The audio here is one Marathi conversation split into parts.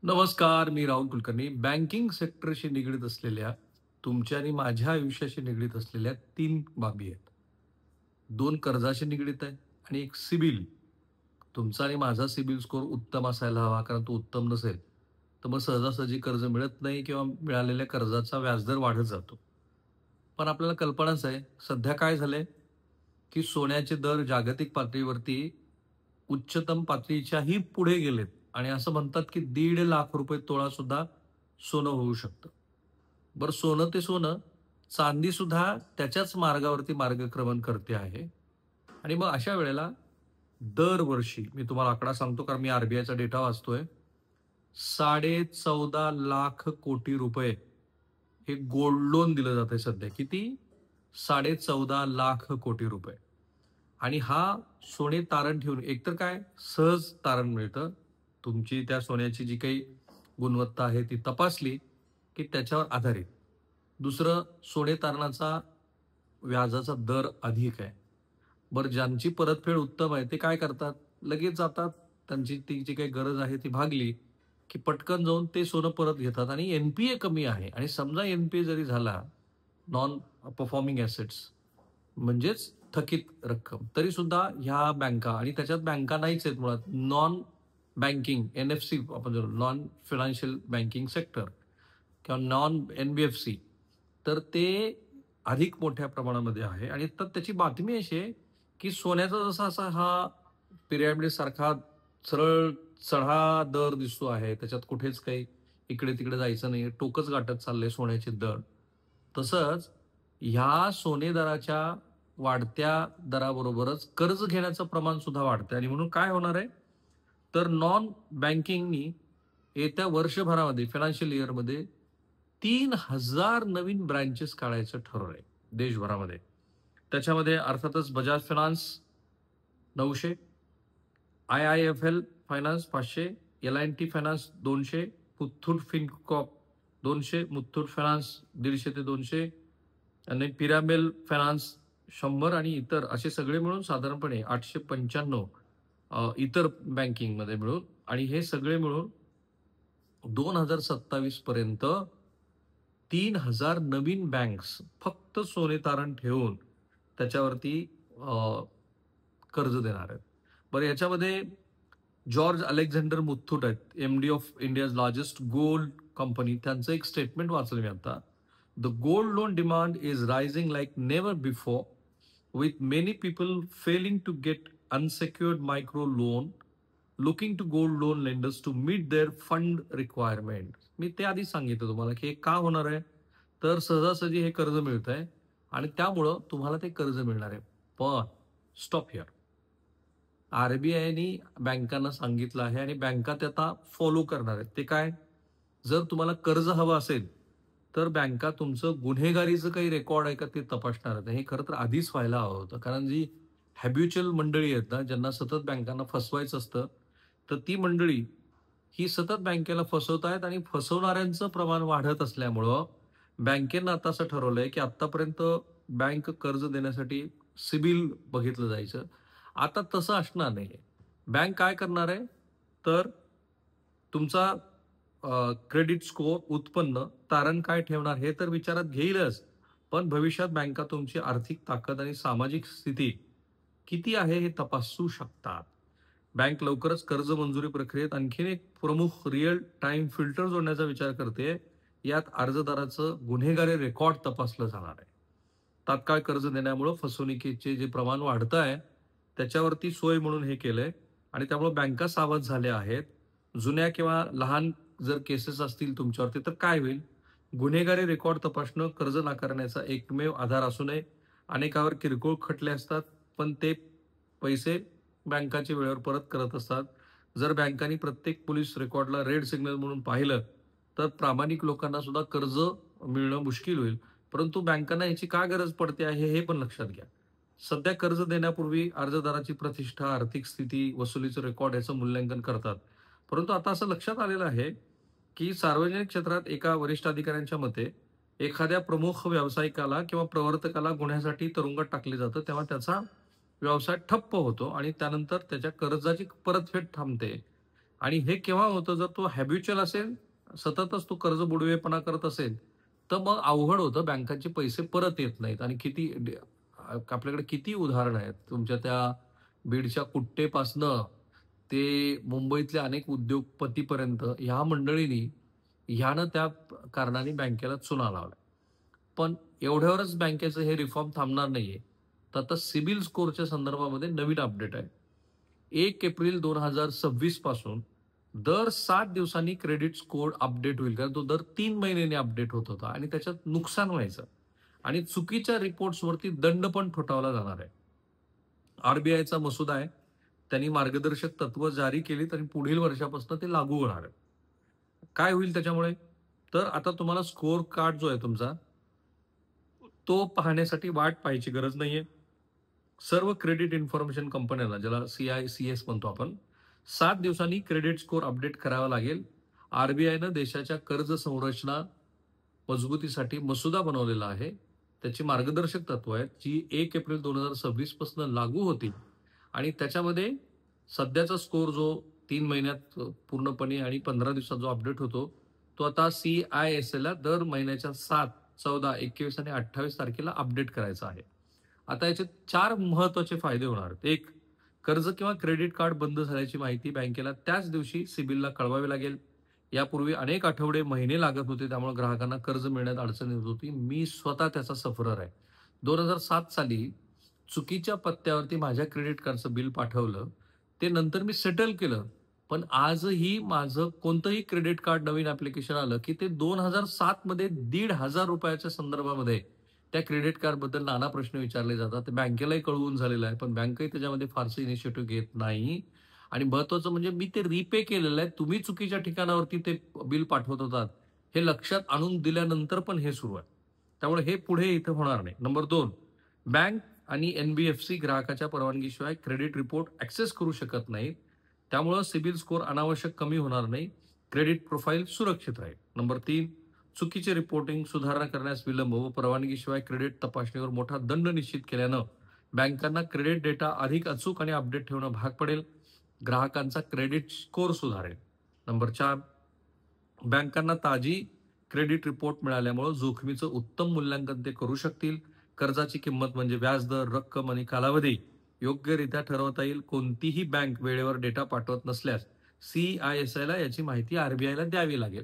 नमस्कार, मी राहुल कुलकर्णी. बँकिंग सेक्टरशी निगडीत असलेल्या तुमच्या आणि माझ्या आयुष्याशी निगडीत असलेल्या 3 बाबी आहेत. 2 कर्जाशी निगडीत आहे आणि एक सिबिल. तुमचा आणि माझा सिबिल स्कोर उत्तम असायला हवा, कारण तो उत्तम नसेल, तर मग सहजासहजी कर्ज मिळत नाही किंवा मिळालेल्या कर्जाचा व्याजदर वाढत जातो. पण आपल्याला कल्पनाच आहे, सध्या काय झालंय, की सोन्याचे दर जागतिक पातळीवरती उच्चतम पातळीच्याही पुढे गेलेत आणि असं म्हणतात, की ₹1.5 लाख तोळा सुद्धा सोनं होऊ शकतं. बरं सोनं ते सोनं, चांदी सुद्धा त्याच्याच मार्गावरती मार्गक्रमण करते आहे. आणि मग अशा वेळेला दरवर्षी मी तुम्हाला आकडा सांगतो, कारण मी आर-बी-आयचा डेटा वाचतोय. ₹14.5 लाख कोटी हे गोल्ड लोन दिलं जातंय सध्या. किती? ₹14.5 लाख कोटी. आणि हा सोने तारण ठेवून एकतर काय सहज तारण मिळतं. तुमची त्या सोन्याची जी काही गुणवत्ता आहे ती तपासली, की त्याच्यावर आधारित. दुसरं सोने तारणाचा व्याजाचा दर अधिक आहे. बरं ज्यांची परतफेड उत्तम आहे ते काय करतात? लगेच जातात. त्यांची ती जी काही गरज आहे ती भागली, की पटकन जाऊन ते सोनं परत घेतात आणि एन-पी-ए कमी आहे आणि समजा एन-पी-ए जरी झाला, नॉन परफॉर्मिंग ॲसेट्स म्हणजेच थकीत रक्कम, तरी सुद्धा ह्या बँका आणि त्याच्यात बँका नाहीच आहेत मुळात. नॉन बँकिंग एन-एफ-सी आपण नॉन फायनान्शियल बँकिंग सेक्टर किंवा नॉन एन-बी-एफ-सी, तर ते अधिक मोठ्या प्रमाणामध्ये आहे आणि तर त्याची बातमी अशी आहे, की सोन्याचा जसा असा हा पिरॅमिडसारखा सरळ चढा दर दिसतो आहे. त्याच्यात कुठेच काही इकडे-तिकडे जायचं नाही. टोकच गाठत चाललंय सोन्याचे दर. तसंच ह्या सोने दराच्या वाढत्या दराबरोबरच कर्ज घेण्याचं प्रमाण सुद्धा वाढतंय आणि म्हणून काय होणार आहे, तर नॉन बँकिंगनी येत्या वर्षभरामध्ये फायनान्शियल इयरमध्ये 3,000 नवीन ब्रँचेस काढायचं ठरवलंय देशभरामध्ये. त्याच्यामध्ये अर्थातच Bajaj finance 900, I-I-F-L finance 500, L-and-T finance 200, Muthoot Fincorp 200, Muthoot finance 150 ते 200 आणि पिरामेल फायनान्स 100 आणि इतर असे सगळे मिळून साधारणपणे 895 इतर बँकिंगमध्ये मिळून आणि हे सगळे मिळून 2027 पर्यंत 3,000 नवीन बँक्स फक्त सोने तारण ठेवून त्याच्यावरती कर्ज देणार आहेत. बरं याच्यामध्ये जॉर्ज अलेक्झांडर मुथ्थूट आहेत, MD of India's largest gold company. त्यांचं एक स्टेटमेंट वाचलं मी आता. The gold loan demand is rising like never before, with many people failing to get unsecured micro loan, looking to gold loan lenders to meet their fund requirement. मी ते आधी सांगितलं तुम्हाला, की हे का होणार आहे? तर सहजासहजी हे कर्ज मिळत आहे आणि त्यामुळं तुम्हाला ते कर्ज मिळणार आहे. पण स्टॉप हिअर. आर-बी-आयनी बँकांना सांगितलं आहे आणि बँका ते आता फॉलो करणार आहेत. ते काय? जर तुम्हाला कर्ज हवं असेल, तर बँका तुमचं गुन्हेगारीचं काही रेकॉर्ड आहे का ते तपासणार आहेत. हे खरं तर आधीच व्हायला हवं होतं. कारण जी हॅब्युच्युअल मंडळी आहेत ना, ज्यांना सतत बँकांना फसवायचं असतं, तर ती मंडळी ही सतत बँकेला फसवतायत आणि फसवणाऱ्यांचं प्रमाण वाढत असल्यामुळं बँकेनं आता असं ठरवलंय, की आत्तापर्यंत बँक कर्ज देण्यासाठी सिबिल बघितलं जायचं. आता तसं असणार नाहीये. बँक काय करणार आहे, तर तुमचा क्रेडिट स्कोअर, उत्पन्न, तारण काय ठेवणार हे तर विचारात घेईलच. पण भविष्यात बँका तुमची आर्थिक ताकद आणि सामाजिक स्थिती किती आहे हे तपासू शकतात. बँक लवकरच कर्ज मंजुरी प्रक्रियेत आणखीन एक प्रमुख रिअल टाइम फिल्टर जोडण्याचा विचार करते. यात अर्जदाराचं गुन्हेगारी रेकॉर्ड तपासलं जाणार आहे. तात्काळ कर्ज देण्यामुळं फसवणुकीचे जे प्रमाण वाढतं आहे, त्याच्यावरती सोय म्हणून हे केलंय आणि त्यामुळे बँका सावध झाल्या आहेत. जुन्या किंवा लहान जर केसेस असतील तुमच्यावरती तर काय होईल? गुन्हेगारी रेकॉर्ड तपासणं कर्ज नाकारण्याचा एकमेव आधार असू नये. अनेकावर किरकोळ खटले असतात, पण ते पैसे बँकाचे वेळेवर परत करत असतात. जर बँकांनी प्रत्येक पोलीस रेकॉर्डला रेड सिग्नल म्हणून पाहिलं, तर प्रामाणिक लोकांना सुद्धा कर्ज मिळणं मुश्किल होईल. परंतु बँकांना याची का गरज पडते आहे हे पण लक्षात घ्या. सध्या कर्ज देण्यापूर्वी अर्जदाराची प्रतिष्ठा, आर्थिक स्थिती, वसुलीचं रेकॉर्ड याचं मूल्यांकन करतात. परंतु आता असं लक्षात आलेलं आहे, की सार्वजनिक क्षेत्रात एका वरिष्ठ अधिकाऱ्यांच्या मते एखाद्या प्रमुख व्यावसायिकाला किंवा प्रवर्तकाला गुन्ह्यासाठी तुरुंगात टाकले जातं, तेव्हा त्याचा व्यवसाय ठप्प होतो आणि त्यानंतर त्याच्या कर्जाची परतफेड थांबते. आणि हे केव्हा होतं, जर तो हॅबिच्युअल असेल, सततच तो कर्ज बुडवेपणा करत असेल, तर मग अवघड होतं. बँकांचे पैसे परत येत नाहीत आणि आपल्याकडे किती उदाहरणं आहेत. तुमच्या त्या बीडच्या कुट्टेपासनं ते मुंबईतल्या अनेक उद्योगपतीपर्यंत ह्या मंडळींनी ह्यानं त्या कारणाने बँकेला चुना लावला. पण एवढ्यावरच बँकेचं हे रिफॉर्म थांबणार नाहीये. तर आता सिबिल स्कोरच्या संदर्भामध्ये नवीन अपडेट आहे. 1 एप्रिल 2026 पासून दर 7 दिवसांनी क्रेडिट स्कोर अपडेट होईल. कारण तो दर 3 महिन्यांनी अपडेट होत होता आणि त्याच्यात नुकसान व्हायचं आणि चुकीच्या रिपोर्ट्सवरती दंड पण ठोठावला जाणार आहे. आरबीआयचा मसुदा आहे. त्यांनी मार्गदर्शक तत्व जारी केलीत आणि पुढील वर्षापासून ते लागू होणार आहे. काय होईल त्याच्यामुळे? तर आता तुम्हाला स्कोर कार्ड जो आहे तुमचा, तो पाहण्यासाठी वाट पाहायची गरज नाहीये. सर्व क्रेडिट इन्फॉर्मेशन कंपन्यांना, ज्याला CICS म्हणतो आपण, 7 दिवसांनी क्रेडिट स्कोर अपडेट करावा लागेल. आरबीआयनं देशाच्या कर्ज संरचना मजबुतीसाठी मसुदा बनवलेला आहे. त्याची मार्गदर्शक तत्व आहेत, जी 1 एप्रिल 2026 पासून लागू होतील आणि त्याच्यामध्ये सध्याचा स्कोर जो 3 महिन्यात पूर्णपणे आणि 15 दिवसात जो अपडेट होतो, तो आता CISLला दर महिन्याच्या 7, 14, 21 आणि 28 तारखेला अपडेट करायचा आहे. आता याचे 4 महत्त्वाचे फायदे होणार आहेत. एक, कर्ज किंवा क्रेडिट कार्ड बंद झाल्याची माहिती बँकेला त्याच दिवशी सिबिलला कळवावी लागेल. यापूर्वी अनेक आठवडे, महिने लागत होते. त्यामुळे ग्राहकांना कर्ज मिळण्यात अडचण येत होती. मी स्वतः त्याचा सफरर आहे. 2007 साली चुकीच्या पत्त्यावरती माझ्या क्रेडिट कार्डचं बिल पाठवलं. ते नंतर मी सेटल केलं. पण आजही माझं कोणतंही क्रेडिट कार्ड नवीन ॲप्लिकेशन आलं, की ते 2007 मध्ये ₹1,500 संदर्भामध्ये त्या क्रेडिट कार्डबद्दल नाना प्रश्न विचारले जातात. ते बँकेलाही कळवून झालेलं आहे. पण बँकही त्याच्यामध्ये फारसं इनिशिएटिव्ह घेत नाही. आणि महत्त्वाचं म्हणजे मी ते रिपे केलेलं आहे. तुम्ही चुकीच्या ठिकाणावरती ते बिल पाठवत होतात. हे लक्षात आणून दिल्यानंतर पण हे सुरू आहे. त्यामुळे हे पुढे इथं होणार नाही. नंबर 2, बँक आणि NBFC ग्राहकाच्या परवानगीशिवाय क्रेडिट रिपोर्ट ॲक्सेस करू शकत नाहीत. त्यामुळं सिबिल स्कोर अनावश्यक कमी होणार नाही. क्रेडिट प्रोफाईल सुरक्षित राहील. नंबर 3, चुकीचे रिपोर्टिंग सुधारणा करण्यास विलंब व परवानगीशिवाय क्रेडिट तपासणीवर मोठा दंड निश्चित केल्यानं बँकांना क्रेडिट डेटा अधिक अचूक आणि अपडेट ठेवणं भाग पडेल. ग्राहकांचा क्रेडिट स्कोर सुधारेल. नंबर 4, बँकांना ताजी क्रेडिट रिपोर्ट मिळाल्यामुळं जोखमीचं उत्तम मूल्यांकन ते करू शकतील. कर्जाची किंमत म्हणजे व्याजदर, रक्कम आणि कालावधी योग्यरित्या ठरवता येईल. कोणतीही बँक वेळेवर डेटा पाठवत नसल्यास CISIला याची माहिती आरबीआयला द्यावी लागेल.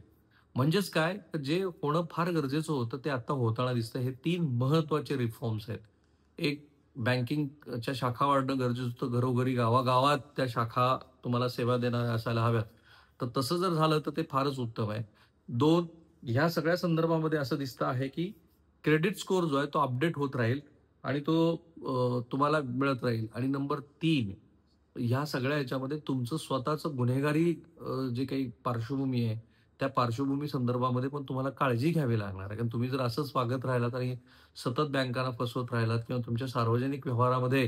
म्हणजेच काय, तर जे होणं फार गरजेचं होतं ते आता होताना दिसतं. हे 3 महत्त्वाचे रिफॉर्म्स आहेत. एक, बँकिंगच्या शाखा वाढणं गरजेचं होतं. घरोघरी, गावागावात त्या शाखा तुम्हाला सेवा देणाऱ्या असायला हव्यात. तर तसं जर झालं तर ते फारच उत्तम आहे. 2, ह्या सगळ्या संदर्भामध्ये असं दिसतं आहे, की क्रेडिट स्कोर जो आहे तो अपडेट होत राहील आणि तो तुम्हाला मिळत राहील. आणि नंबर 3, ह्या सगळ्या ह्याच्यामध्ये तुमचं स्वतःचं गुन्हेगारी जे काही पार्श्वभूमी आहे, त्या पार्श्वभूमी संदर्भामध्ये पण तुम्हाला काळजी घ्यावी लागणार आहे. कारण तुम्ही जर असंच वागत राहिलात आणि सतत बँकांना फसवत राहिलात किंवा तुमच्या सार्वजनिक व्यवहारामध्ये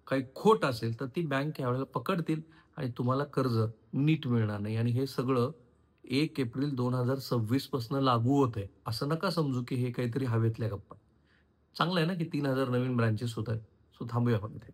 काही खोट असेल, तर ती बँक यावेळेला पकडतील आणि तुम्हाला कर्ज नीट मिळणार नाही. आणि हे सगळं 1 एप्रिल 2026 पासून लागू होतंय. असं नका समजू, की हे काहीतरी हवेतल्या गप्पा. चांगलं आहे ना, की 3,000 नवीन ब्रांचेस होत आहेत. सो थांबूया आपण इथे.